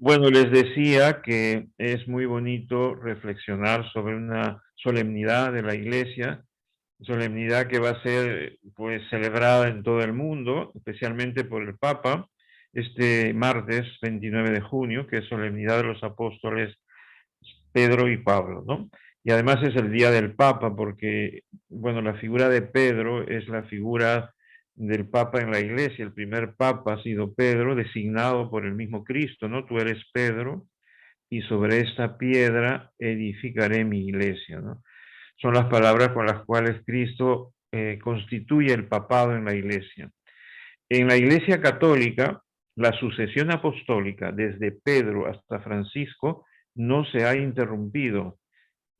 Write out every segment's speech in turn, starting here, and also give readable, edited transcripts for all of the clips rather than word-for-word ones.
Bueno, les decía que es muy bonito reflexionar sobre una solemnidad de la Iglesia, solemnidad que va a ser pues celebrada en todo el mundo, especialmente por el Papa, este martes 29 de junio, que es solemnidad de los apóstoles Pedro y Pablo, ¿no? Y además es el día del Papa porque, bueno, la figura de Pedro es la figura del Papa en la Iglesia. El primer Papa ha sido Pedro, designado por el mismo Cristo, ¿no? Tú eres Pedro y sobre esta piedra edificaré mi iglesia, ¿no? Son las palabras con las cuales Cristo constituye el papado en la iglesia. En la iglesia católica, la sucesión apostólica desde Pedro hasta Francisco no se ha interrumpido.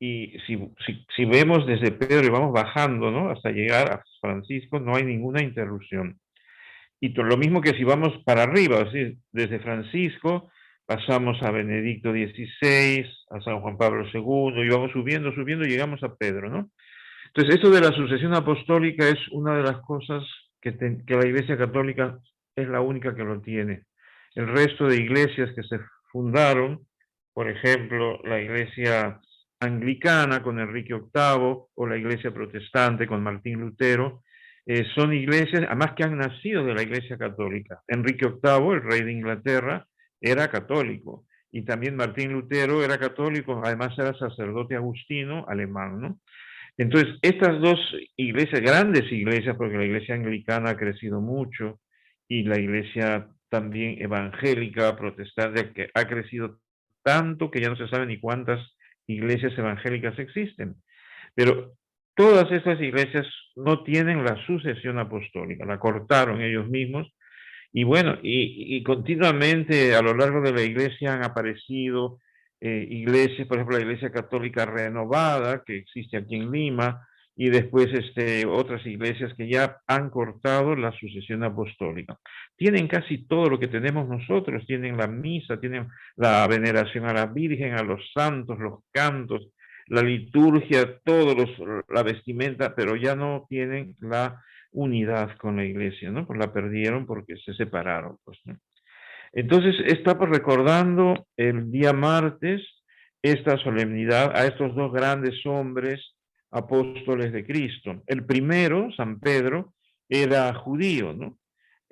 Y si vemos desde Pedro y vamos bajando, ¿no? Hasta llegar a Francisco, no hay ninguna interrupción. Y lo mismo que si vamos para arriba, es decir, desde Francisco pasamos a Benedicto XVI, a San Juan Pablo II, y vamos subiendo, subiendo, y llegamos a Pedro, ¿no? Entonces, esto de la sucesión apostólica es una de las cosas que la Iglesia Católica es la única que lo tiene. El resto de iglesias que se fundaron, por ejemplo, la Iglesia Anglicana con Enrique VIII o la Iglesia Protestante con Martín Lutero, son iglesias, además que han nacido de la Iglesia Católica. Enrique VIII, el rey de Inglaterra, era católico, y también Martín Lutero era católico, además era sacerdote agustino alemán, ¿no? Entonces, estas dos iglesias, grandes iglesias, porque la iglesia anglicana ha crecido mucho y la iglesia también evangélica, protestante, que ha crecido tanto que ya no se sabe ni cuántas iglesias evangélicas existen. Pero todas estas iglesias no tienen la sucesión apostólica, la cortaron ellos mismos. Y bueno, y continuamente a lo largo de la iglesia han aparecido iglesias, por ejemplo, la Iglesia Católica Renovada, que existe aquí en Lima, y después otras iglesias que ya han cortado la sucesión apostólica. Tienen casi todo lo que tenemos nosotros, tienen la misa, tienen la veneración a la Virgen, a los santos, los cantos, la liturgia, la vestimenta, pero ya no tienen la unidad con la iglesia, ¿no? Pues la perdieron porque se separaron, pues, ¿no? Entonces, estamos recordando el día martes esta solemnidad a estos dos grandes hombres apóstoles de Cristo. El primero, San Pedro, era judío, ¿no?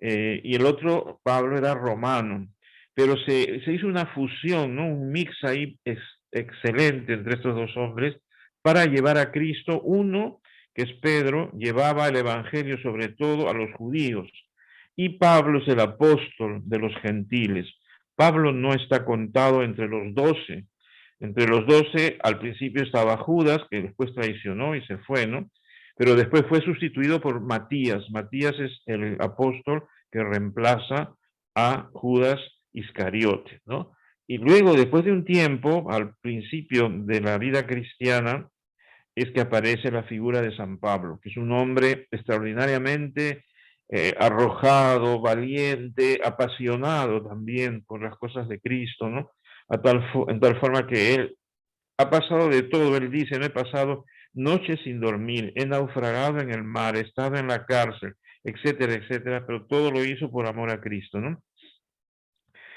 Y el otro, Pablo, era romano. Pero se hizo una fusión, ¿no? Un mix ahí excelente entre estos dos hombres para llevar a Cristo. Uno, que es Pedro, llevaba el Evangelio sobre todo a los judíos, y Pablo es el apóstol de los gentiles. Pablo no está contado entre los 12. Entre los 12 al principio estaba Judas, que después traicionó y se fue, ¿no? Pero después fue sustituido por Matías. Matías es el apóstol que reemplaza a Judas Iscariote, ¿no? Y luego, después de un tiempo, al principio de la vida cristiana, es que aparece la figura de San Pablo, que es un hombre extraordinariamente arrojado, valiente, apasionado también por las cosas de Cristo, ¿no? En tal forma que él ha pasado de todo. Él dice: no he pasado noches sin dormir, he naufragado en el mar, he estado en la cárcel, etcétera, etcétera, pero todo lo hizo por amor a Cristo, ¿no?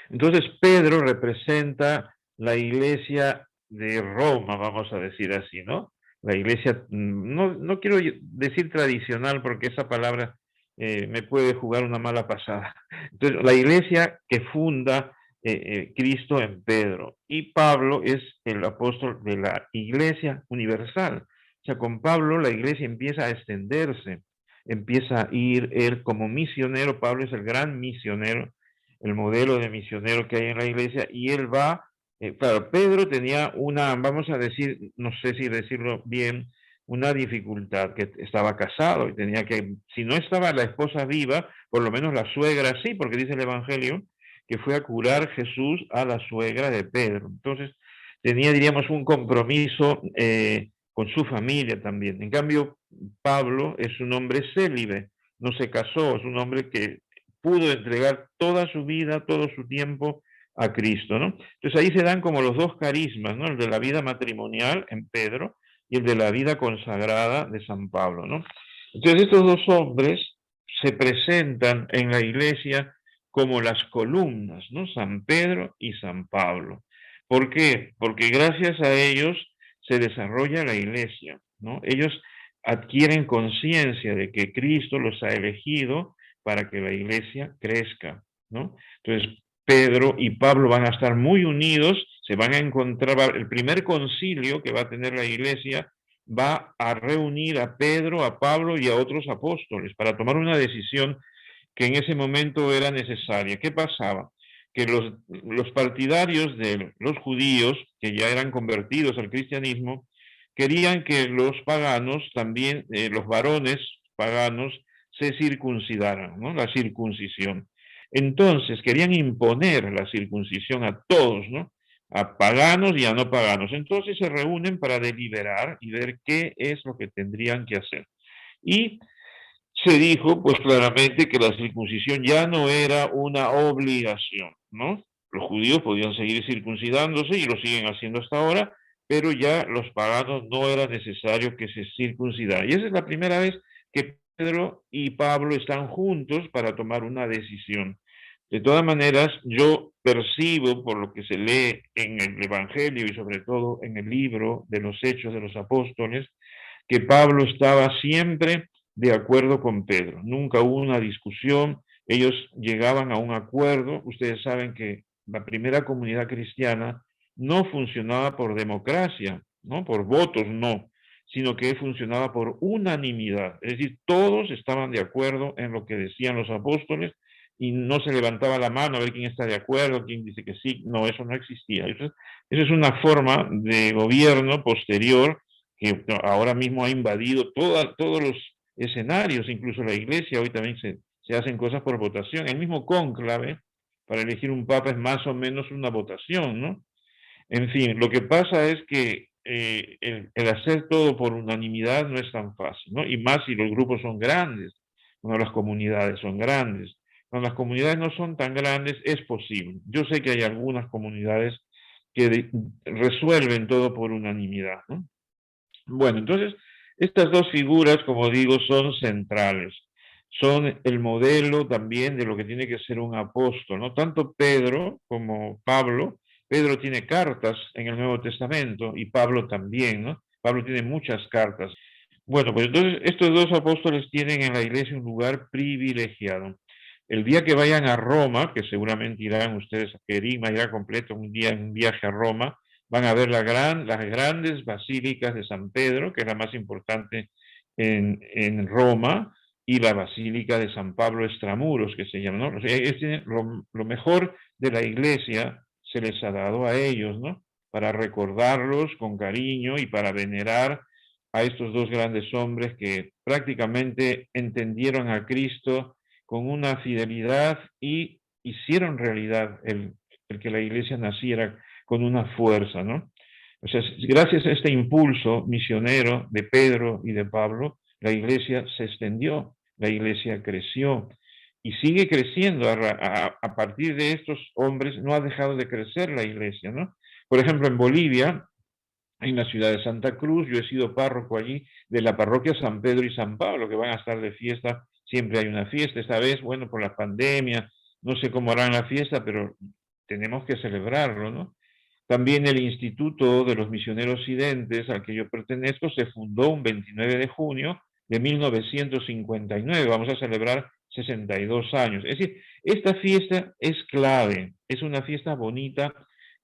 Entonces Pedro representa la iglesia de Roma, vamos a decir así, ¿no? La iglesia, no quiero decir tradicional porque esa palabra me puede jugar una mala pasada. Entonces, la iglesia que funda Cristo en Pedro. Y Pablo es el apóstol de la iglesia universal. O sea, con Pablo la iglesia empieza a extenderse, empieza a ir él como misionero. Pablo es el gran misionero, el modelo de misionero que hay en la iglesia, y él va, claro, Pedro tenía una, vamos a decir, no sé si decirlo bien, una dificultad, que estaba casado y tenía que, si no estaba la esposa viva, por lo menos la suegra sí, porque dice el Evangelio que fue a curar Jesús a la suegra de Pedro. Entonces, tenía, diríamos, un compromiso con su familia también. En cambio, Pablo es un hombre célibe, no se casó, es un hombre que pudo entregar toda su vida, todo su tiempo a Cristo, ¿no? Entonces ahí se dan como los dos carismas, ¿no? El de la vida matrimonial en Pedro y el de la vida consagrada de San Pablo, ¿no? Entonces estos dos hombres se presentan en la iglesia como las columnas, ¿no? San Pedro y San Pablo. ¿Por qué? Porque gracias a ellos se desarrolla la iglesia, ¿no? Ellos adquieren conciencia de que Cristo los ha elegido para que la iglesia crezca, ¿no? Entonces, Pedro y Pablo van a estar muy unidos, se van a encontrar, el primer concilio que va a tener la iglesia va a reunir a Pedro, a Pablo y a otros apóstoles para tomar una decisión que en ese momento era necesaria. ¿Qué pasaba? Que los partidarios de los judíos, que ya eran convertidos al cristianismo, querían que los paganos también, los varones paganos, se circuncidaran, ¿no? La circuncisión. Entonces querían imponer la circuncisión a todos, ¿no? A paganos y a no paganos. Entonces se reúnen para deliberar y ver qué es lo que tendrían que hacer. Y se dijo pues claramente que la circuncisión ya no era una obligación, ¿no? Los judíos podían seguir circuncidándose y lo siguen haciendo hasta ahora, pero ya los paganos no era necesario que se circuncidaran. Y esa es la primera vez que Pedro y Pablo están juntos para tomar una decisión. De todas maneras, yo percibo por lo que se lee en el Evangelio y sobre todo en el libro de los Hechos de los Apóstoles, que Pablo estaba siempre de acuerdo con Pedro. Nunca hubo una discusión, ellos llegaban a un acuerdo. Ustedes saben que la primera comunidad cristiana no funcionaba por democracia, ¿no? Por votos, no, sino que funcionaba por unanimidad. Es decir, todos estaban de acuerdo en lo que decían los apóstoles y no se levantaba la mano a ver quién está de acuerdo, quién dice que sí. No, eso no existía. Eso es una forma de gobierno posterior que ahora mismo ha invadido todos los escenarios, incluso la iglesia, hoy también se hacen cosas por votación. El mismo cónclave para elegir un papa es más o menos una votación, ¿no? En fin, lo que pasa es que el hacer todo por unanimidad no es tan fácil, ¿no? Y más si los grupos son grandes, cuando las comunidades son grandes. Cuando las comunidades no son tan grandes, es posible. Yo sé que hay algunas comunidades que resuelven todo por unanimidad, ¿no? Bueno, entonces, estas dos figuras, como digo, son centrales. Son el modelo también de lo que tiene que ser un apóstol, ¿no? Tanto Pedro como Pablo. Pedro tiene cartas en el Nuevo Testamento y Pablo también, ¿no? Pablo tiene muchas cartas. Bueno, pues entonces estos dos apóstoles tienen en la iglesia un lugar privilegiado. El día que vayan a Roma, que seguramente irán ustedes, Kerigma irá completo un día en un viaje a Roma, van a ver las grandes basílicas de San Pedro, que es la más importante en Roma, y la Basílica de San Pablo Extramuros, que se llama, ¿no? O sea, lo mejor de la iglesia se les ha dado a ellos, ¿no? Para recordarlos con cariño y para venerar a estos dos grandes hombres que prácticamente entendieron a Cristo con una fidelidad y hicieron realidad el que la iglesia naciera con una fuerza, ¿no? O sea, gracias a este impulso misionero de Pedro y de Pablo, la iglesia se extendió, la iglesia creció y sigue creciendo. A partir de estos hombres no ha dejado de crecer la iglesia, ¿no? Por ejemplo, en Bolivia, en la ciudad de Santa Cruz, yo he sido párroco allí de la parroquia San Pedro y San Pablo, que van a estar de fiesta, siempre hay una fiesta. Esta vez, bueno, por la pandemia, no sé cómo harán la fiesta, pero tenemos que celebrarlo, ¿no? También el Instituto de los Misioneros Sidentes, al que yo pertenezco, se fundó un 29 de junio de 1959. Vamos a celebrar 62 años. Es decir, esta fiesta es clave, es una fiesta bonita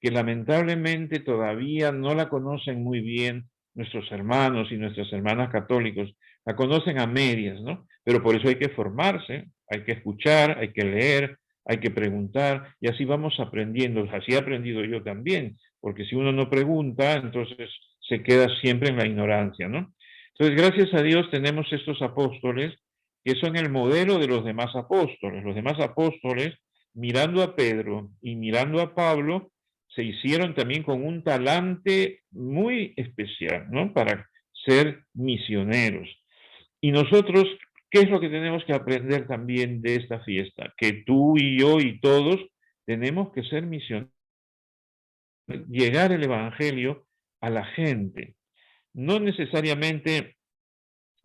que lamentablemente todavía no la conocen muy bien nuestros hermanos y nuestras hermanas católicos. La conocen a medias, ¿no? Pero por eso hay que formarse, hay que escuchar, hay que leer, hay que preguntar, y así vamos aprendiendo. Así he aprendido yo también, porque si uno no pregunta, entonces se queda siempre en la ignorancia, ¿no? Entonces, gracias a Dios tenemos estos apóstoles que son el modelo de los demás apóstoles. Los demás apóstoles, mirando a Pedro y mirando a Pablo, se hicieron también con un talante muy especial, ¿no? Para ser misioneros. Y nosotros, ¿qué es lo que tenemos que aprender también de esta fiesta? Que tú y yo y todos tenemos que ser misioneros, llegar el Evangelio a la gente. No necesariamente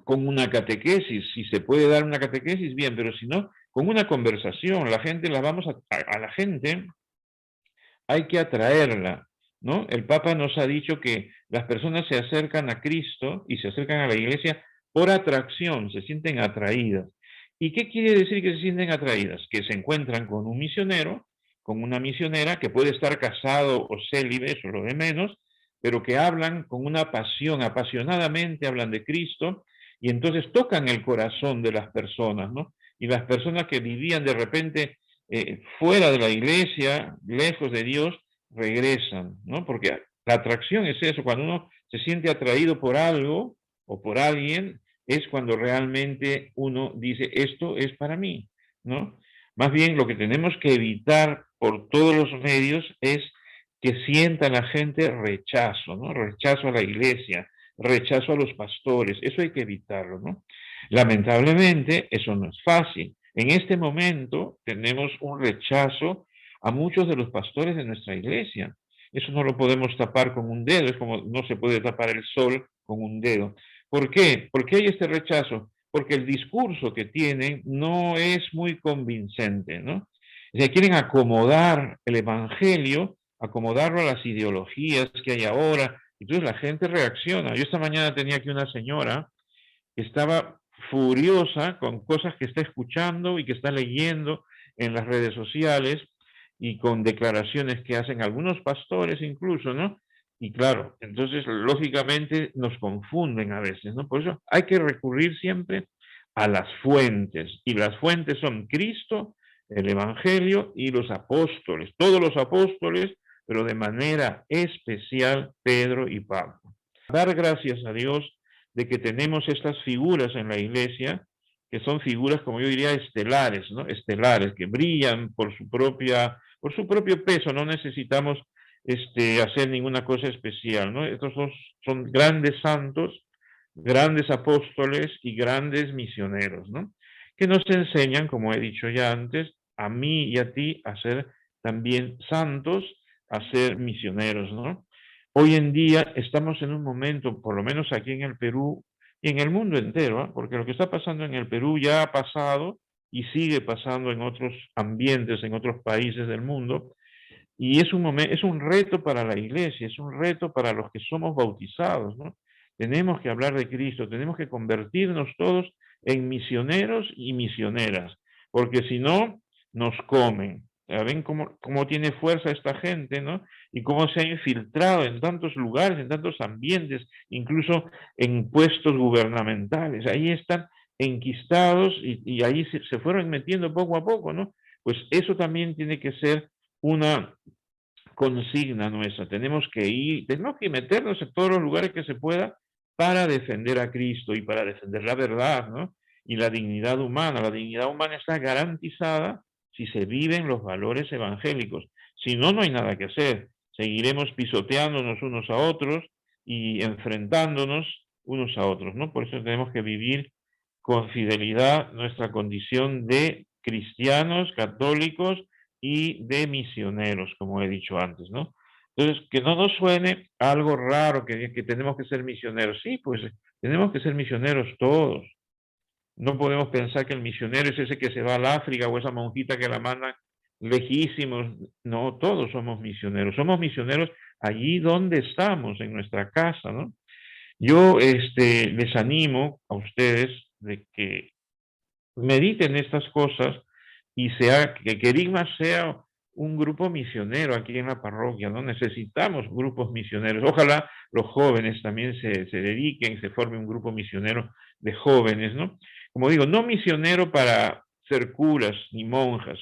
con una catequesis, si se puede dar una catequesis, bien, pero si no, con una conversación. La gente a la gente hay que atraerla, ¿no? El Papa nos ha dicho que las personas se acercan a Cristo y se acercan a la iglesia por atracción, se sienten atraídas. ¿Y qué quiere decir que se sienten atraídas? Que se encuentran con un misionero, con una misionera que puede estar casado o célibe, eso es lo de menos, pero que hablan con una pasión, apasionadamente hablan de Cristo y entonces tocan el corazón de las personas, ¿no? Y las personas que vivían de repente fuera de la iglesia, lejos de Dios, regresan, ¿no? Porque la atracción es eso, cuando uno se siente atraído por algo o por alguien, es cuando realmente uno dice, esto es para mí, ¿no? Más bien lo que tenemos que evitar por todos los medios es que sienta la gente rechazo, ¿no? Rechazo a la iglesia, rechazo a los pastores, eso hay que evitarlo, ¿no? Lamentablemente, eso no es fácil. En este momento tenemos un rechazo a muchos de los pastores de nuestra iglesia. Eso no lo podemos tapar con un dedo, es como no se puede tapar el sol con un dedo. ¿Por qué? ¿Por qué hay este rechazo? Porque el discurso que tienen no es muy convincente, ¿no? O sea, quieren acomodar el evangelio, acomodarlo a las ideologías que hay ahora. Entonces la gente reacciona. Yo esta mañana tenía aquí una señora que estaba furiosa con cosas que está escuchando y que está leyendo en las redes sociales y con declaraciones que hacen algunos pastores incluso, ¿no? Y claro, entonces lógicamente nos confunden a veces, ¿no? Por eso hay que recurrir siempre a las fuentes, y las fuentes son Cristo, el Evangelio y los apóstoles, todos los apóstoles, pero de manera especial Pedro y Pablo. Dar gracias a Dios de que tenemos estas figuras en la iglesia, que son figuras, como yo diría, estelares, ¿no? Estelares, que brillan por su propio peso, no necesitamos hacer ninguna cosa especial, ¿no? Estos son grandes santos, grandes apóstoles y grandes misioneros, ¿no? Que nos enseñan, como he dicho ya antes, a mí y a ti a ser también santos, a ser misioneros, ¿no? Hoy en día estamos en un momento, por lo menos aquí en el Perú y en el mundo entero, ¿ah? Porque lo que está pasando en el Perú ya ha pasado y sigue pasando en otros ambientes, en otros países del mundo, y es un reto para la iglesia, es un reto para los que somos bautizados, ¿no? Tenemos que hablar de Cristo, tenemos que convertirnos todos en misioneros y misioneras, porque si no, nos comen. Ya ven cómo tiene fuerza esta gente, ¿no? Y cómo se ha infiltrado en tantos lugares, en tantos ambientes, incluso en puestos gubernamentales. Ahí están enquistados y ahí se fueron metiendo poco a poco, ¿no? Pues eso también tiene que ser una consigna nuestra. Tenemos que meternos en todos los lugares que se pueda para defender a Cristo y para defender la verdad, ¿no? Y la dignidad humana. La dignidad humana está garantizada si se viven los valores evangélicos. Si no, no hay nada que hacer. Seguiremos pisoteándonos unos a otros y enfrentándonos unos a otros, ¿no? Por eso tenemos que vivir con fidelidad nuestra condición de cristianos, católicos y de misioneros, como he dicho antes, ¿no? Entonces, que no nos suene algo raro que tenemos que ser misioneros. Sí, pues tenemos que ser misioneros todos. No podemos pensar que el misionero es ese que se va al África o esa monjita que la manda lejísimos. No, todos somos misioneros. Somos misioneros allí donde estamos, en nuestra casa, ¿no? Yo les animo a ustedes de que mediten estas cosas y que Querigma sea un grupo misionero aquí en la parroquia, ¿no? Necesitamos grupos misioneros. Ojalá los jóvenes también se dediquen, se forme un grupo misionero de jóvenes, ¿no? Como digo, no misionero para ser curas ni monjas,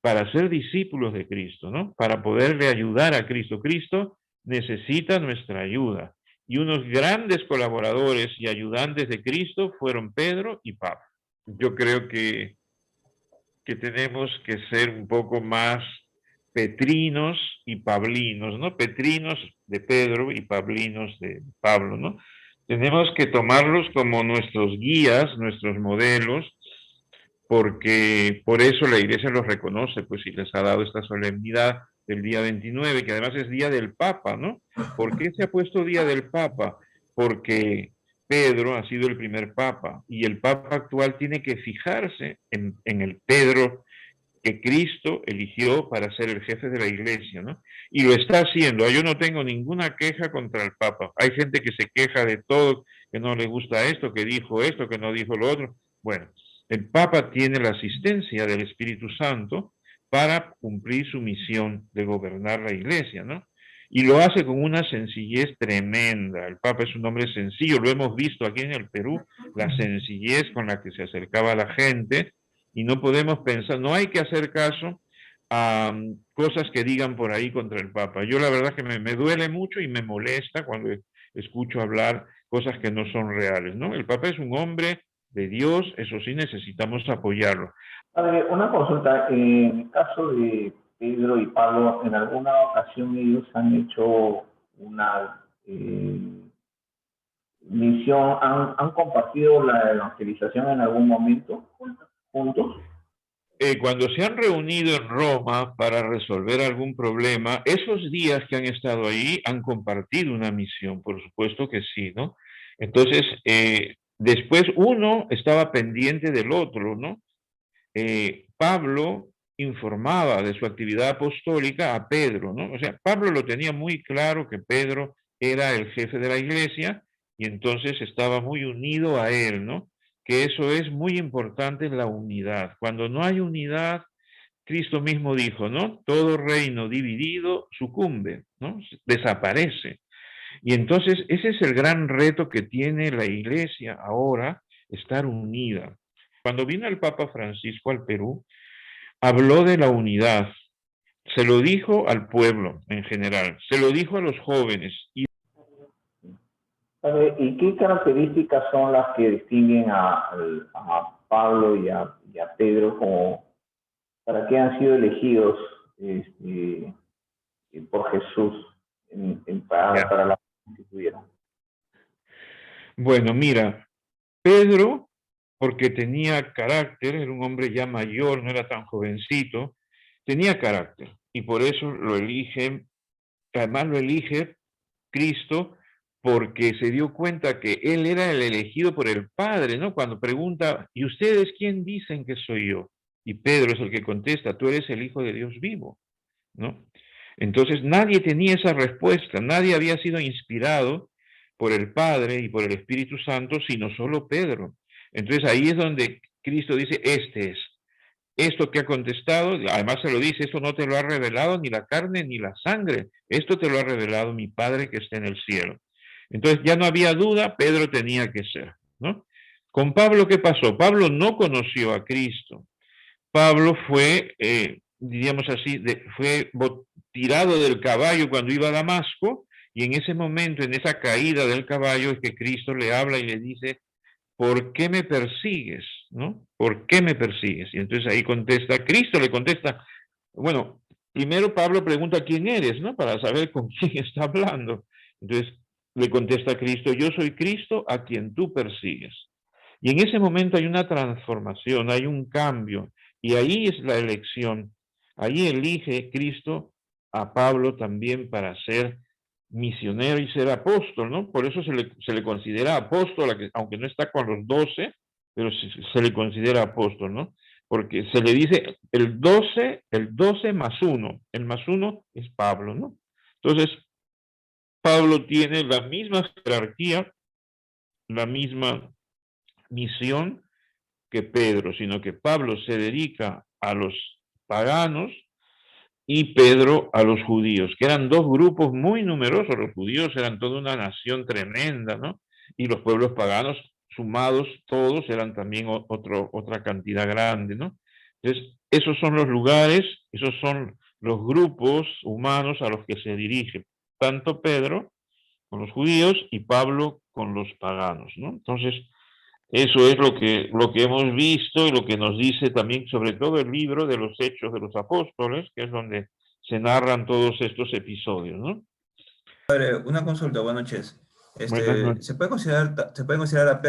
para ser discípulos de Cristo, ¿no? Para poderle ayudar a Cristo. Cristo necesita nuestra ayuda. Y unos grandes colaboradores y ayudantes de Cristo fueron Pedro y Pablo. Yo creo que tenemos que ser un poco más petrinos y pablinos, ¿no? Petrinos de Pedro y pablinos de Pablo, ¿no? Tenemos que tomarlos como nuestros guías, nuestros modelos, porque por eso la iglesia los reconoce, pues si les ha dado esta solemnidad del día 29, que además es día del Papa, ¿no? ¿Por qué se ha puesto día del Papa? Porque Pedro ha sido el primer papa y el papa actual tiene que fijarse en el Pedro que Cristo eligió para ser el jefe de la iglesia, ¿no? Y lo está haciendo. Yo no tengo ninguna queja contra el Papa. Hay gente que se queja de todo, que no le gusta esto, que dijo esto, que no dijo lo otro. Bueno, el Papa tiene la asistencia del Espíritu Santo para cumplir su misión de gobernar la iglesia, ¿no? Y lo hace con una sencillez tremenda. El Papa es un hombre sencillo, lo hemos visto aquí en el Perú, la sencillez con la que se acercaba a la gente, y no podemos pensar, no hay que hacer caso a cosas que digan por ahí contra el Papa. Yo la verdad que me duele mucho y me molesta cuando escucho hablar cosas que no son reales, ¿no? El Papa es un hombre de Dios, eso sí necesitamos apoyarlo. Padre, una consulta, en el caso de Pedro y Pablo, ¿en alguna ocasión ellos han hecho una misión, han compartido la evangelización en algún momento juntos? Cuando se han reunido en Roma para resolver algún problema, esos días que han estado ahí han compartido una misión, por supuesto que sí, ¿no? Entonces, después uno estaba pendiente del otro, ¿no? Pablo informaba de su actividad apostólica a Pedro, ¿no? O sea, Pablo lo tenía muy claro que Pedro era el jefe de la iglesia y entonces estaba muy unido a él, ¿no? Que eso es muy importante, la unidad. Cuando no hay unidad, Cristo mismo dijo, ¿no? Todo reino dividido sucumbe, ¿no? Desaparece. Y entonces ese es el gran reto que tiene la iglesia ahora, estar unida. Cuando vino el Papa Francisco al Perú, habló de la unidad, se lo dijo al pueblo en general, se lo dijo a los jóvenes. ¿Y qué características son las que distinguen a Pablo y a Pedro como para que han sido elegidos por Jesús para la que tuvieron? Bueno, mira, Pedro, porque tenía carácter, era un hombre ya mayor, no era tan jovencito, tenía carácter y por eso lo elige, además lo elige Cristo porque se dio cuenta que él era el elegido por el Padre, ¿no? Cuando pregunta, ¿y ustedes quién dicen que soy yo? Y Pedro es el que contesta, tú eres el Hijo de Dios vivo, ¿no? Entonces nadie tenía esa respuesta, nadie había sido inspirado por el Padre y por el Espíritu Santo, sino solo Pedro. Entonces ahí es donde Cristo dice, este es. Esto que ha contestado, además se lo dice, esto no te lo ha revelado ni la carne ni la sangre, esto te lo ha revelado mi Padre que está en el cielo. Entonces ya no había duda, Pedro tenía que ser, ¿no? Con Pablo, ¿qué pasó? Pablo no conoció a Cristo. Pablo fue, diríamos así, fue tirado del caballo cuando iba a Damasco, y en ese momento, en esa caída del caballo, es que Cristo le habla y le dice, ¿por qué me persigues? ¿No? ¿Por qué me persigues? Y entonces ahí contesta, Cristo le contesta, bueno, primero Pablo pregunta quién eres, ¿no? Para saber con quién está hablando. Entonces le contesta Cristo, yo soy Cristo a quien tú persigues. Y en ese momento hay una transformación, hay un cambio, y ahí es la elección. Ahí elige Cristo a Pablo también para ser misionero y ser apóstol, ¿no? Por eso se le considera apóstol, aunque no está con los 12, pero se le considera apóstol, ¿no? Porque se le dice el 12 más 1, el más 1 es Pablo, ¿no? Entonces, Pablo tiene la misma jerarquía, la misma misión que Pedro, sino que Pablo se dedica a los paganos y Pedro a los judíos, que eran dos grupos muy numerosos. Los judíos eran toda una nación tremenda, ¿no? Y los pueblos paganos, sumados todos, eran también otra cantidad grande, ¿no? Entonces, esos son los lugares, esos son los grupos humanos a los que se dirige tanto Pedro con los judíos y Pablo con los paganos, ¿no? Entonces, eso es lo que hemos visto y lo que nos dice también, sobre todo el libro de los Hechos de los Apóstoles, que es donde se narran todos estos episodios, ¿no? Padre, una consulta, buenas noches. Buenas noches. Se puede considerar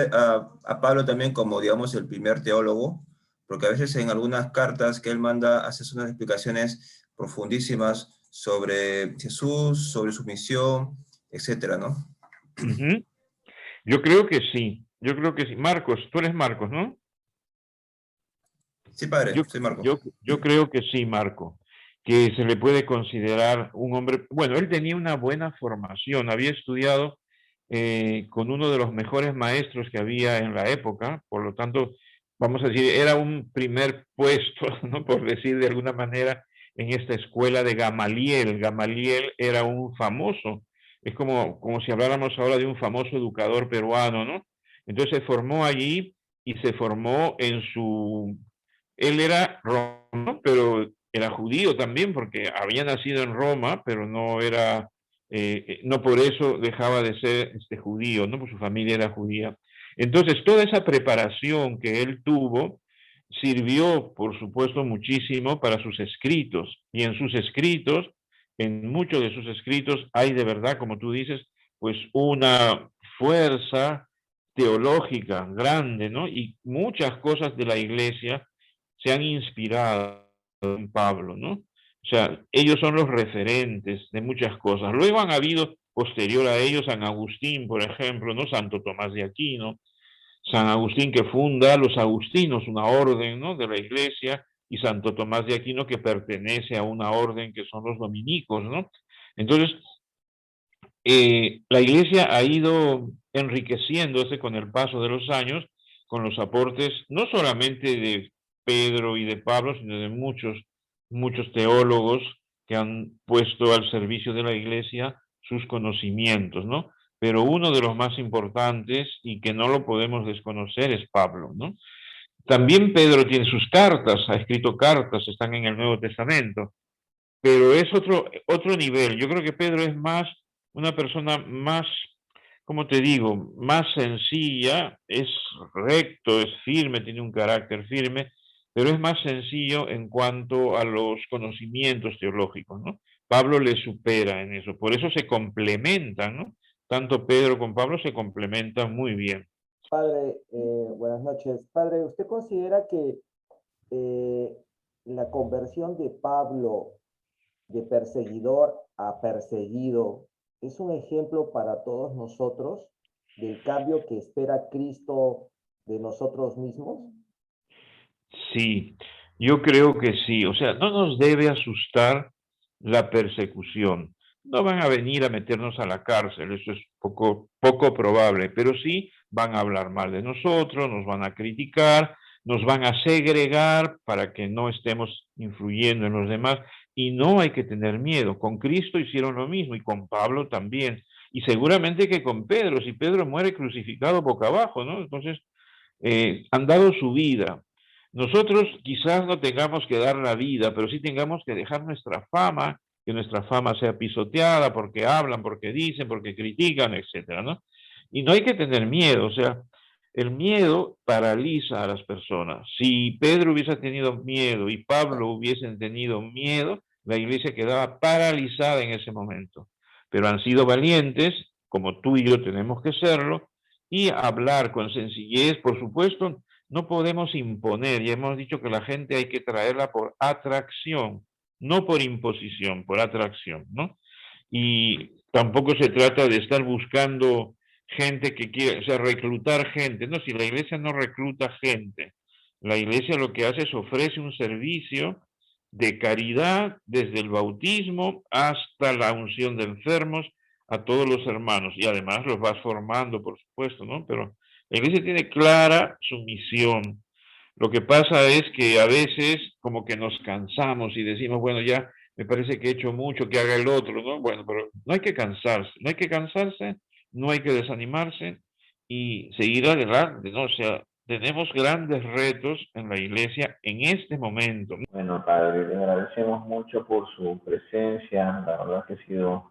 a Pablo también como, digamos, el primer teólogo? Porque a veces en algunas cartas que él manda hace unas explicaciones profundísimas sobre Jesús, sobre su misión, etcétera, ¿no? Uh-huh. Yo creo que sí, yo creo que sí. Marcos, tú eres Marcos, ¿no? Sí, padre, Yo, soy Marco. yo creo que sí, Marco, que se le puede considerar un hombre, bueno, él tenía una buena formación, había estudiado con uno de los mejores maestros que había en la época, por lo tanto, vamos a decir, era un primer puesto, ¿no? Por decir de alguna manera, en esta escuela de Gamaliel. Gamaliel era un famoso, es como si habláramos ahora de un famoso educador peruano, ¿no? Entonces se formó allí y se formó en su él era romano, pero era judío también, porque había nacido en Roma, pero no era, no por eso dejaba de ser judío, ¿no? Pues su familia era judía. Entonces, toda esa preparación que él tuvo sirvió, por supuesto, muchísimo para sus escritos. Y en sus escritos, en muchos de sus escritos, hay de verdad, como tú dices, pues una fuerza teológica grande, ¿no? Y muchas cosas de la iglesia se han inspirado en Pablo, ¿no? O sea, ellos son los referentes de muchas cosas. Luego han habido, posterior a ellos, San Agustín, por ejemplo, ¿no? Santo Tomás de Aquino, San Agustín que funda los agustinos, una orden, ¿no? De la iglesia, y Santo Tomás de Aquino que pertenece a una orden que son los dominicos, ¿no? Entonces, la iglesia ha ido enriqueciéndose con el paso de los años, con los aportes no solamente de Pedro y de Pablo, sino de muchos teólogos que han puesto al servicio de la iglesia sus conocimientos, ¿no? Pero uno de los más importantes y que no lo podemos desconocer es Pablo, ¿no? También Pedro tiene sus cartas, ha escrito cartas, están en el Nuevo Testamento, pero es otro nivel. Yo creo que Pedro es más una persona más, como te digo, más sencilla, es recto, es firme, tiene un carácter firme, pero es más sencillo en cuanto a los conocimientos teológicos, ¿no? Pablo le supera en eso, por eso se complementan, ¿no? Tanto Pedro como Pablo se complementan muy bien. Padre, buenas noches. Padre, ¿usted considera que eh, la conversión de Pablo de perseguidor a perseguido es un ejemplo para todos nosotros del cambio que espera Cristo de nosotros mismos? Sí, yo creo que sí. O sea, no nos debe asustar la persecución. No van a venir a meternos a la cárcel, eso es poco probable, pero sí van a hablar mal de nosotros, nos van a criticar, nos van a segregar para que no estemos influyendo en los demás. Y no hay que tener miedo. Con Cristo hicieron lo mismo y con Pablo también. Y seguramente que con Pedro, si Pedro muere crucificado boca abajo, ¿no? Entonces, han dado su vida. Nosotros quizás no tengamos que dar la vida, pero sí tengamos que dejar nuestra fama, que nuestra fama sea pisoteada porque hablan, porque dicen, porque critican, etcétera, ¿no? Y no hay que tener miedo, o sea, el miedo paraliza a las personas. Si Pedro hubiese tenido miedo y Pablo hubiesen tenido miedo, la iglesia quedaba paralizada en ese momento. Pero han sido valientes, como tú y yo tenemos que serlo, y hablar con sencillez, por supuesto, no podemos imponer, ya hemos dicho que la gente hay que traerla por atracción, no por imposición, por atracción, ¿no? Y tampoco se trata de estar buscando gente que quiera, o sea, reclutar gente, no, si la iglesia no recluta gente, la iglesia lo que hace es ofrece un servicio de caridad desde el bautismo hasta la unción de enfermos a todos los hermanos y además los vas formando, por supuesto, ¿no? Pero la iglesia tiene clara su misión. Lo que pasa es que a veces como que nos cansamos y decimos, bueno, ya me parece que he hecho mucho, que haga el otro, ¿no? Bueno, pero no hay que cansarse, no hay que cansarse, no hay que desanimarse y seguir adelante, ¿no? O sea, tenemos grandes retos en la iglesia en este momento. Bueno, padre, le agradecemos mucho por su presencia. La verdad que ha sido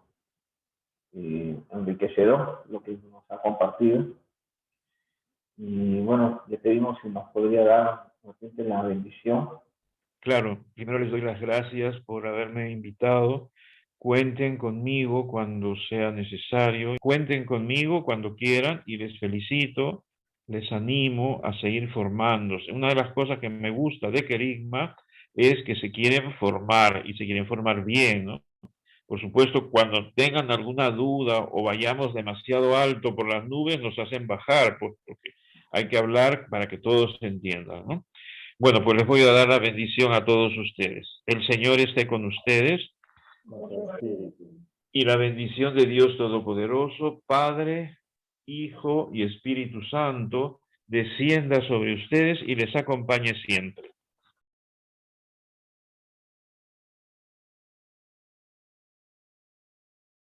enriquecedor lo que nos ha compartido. Y bueno, le pedimos si nos podría dar nuevamente la bendición. Claro, primero les doy las gracias por haberme invitado. Cuenten conmigo cuando sea necesario. Cuenten conmigo cuando quieran y les felicito, les animo a seguir formándose. Una de las cosas que me gusta de Querigma es que se quieren formar y se quieren formar bien, ¿no? Por supuesto, cuando tengan alguna duda o vayamos demasiado alto por las nubes, nos hacen bajar, porque hay que hablar para que todos se entiendan, ¿no? Bueno, pues les voy a dar la bendición a todos ustedes. El Señor esté con ustedes y la bendición de Dios Todopoderoso, Padre, Hijo y Espíritu Santo, descienda sobre ustedes y les acompañe siempre.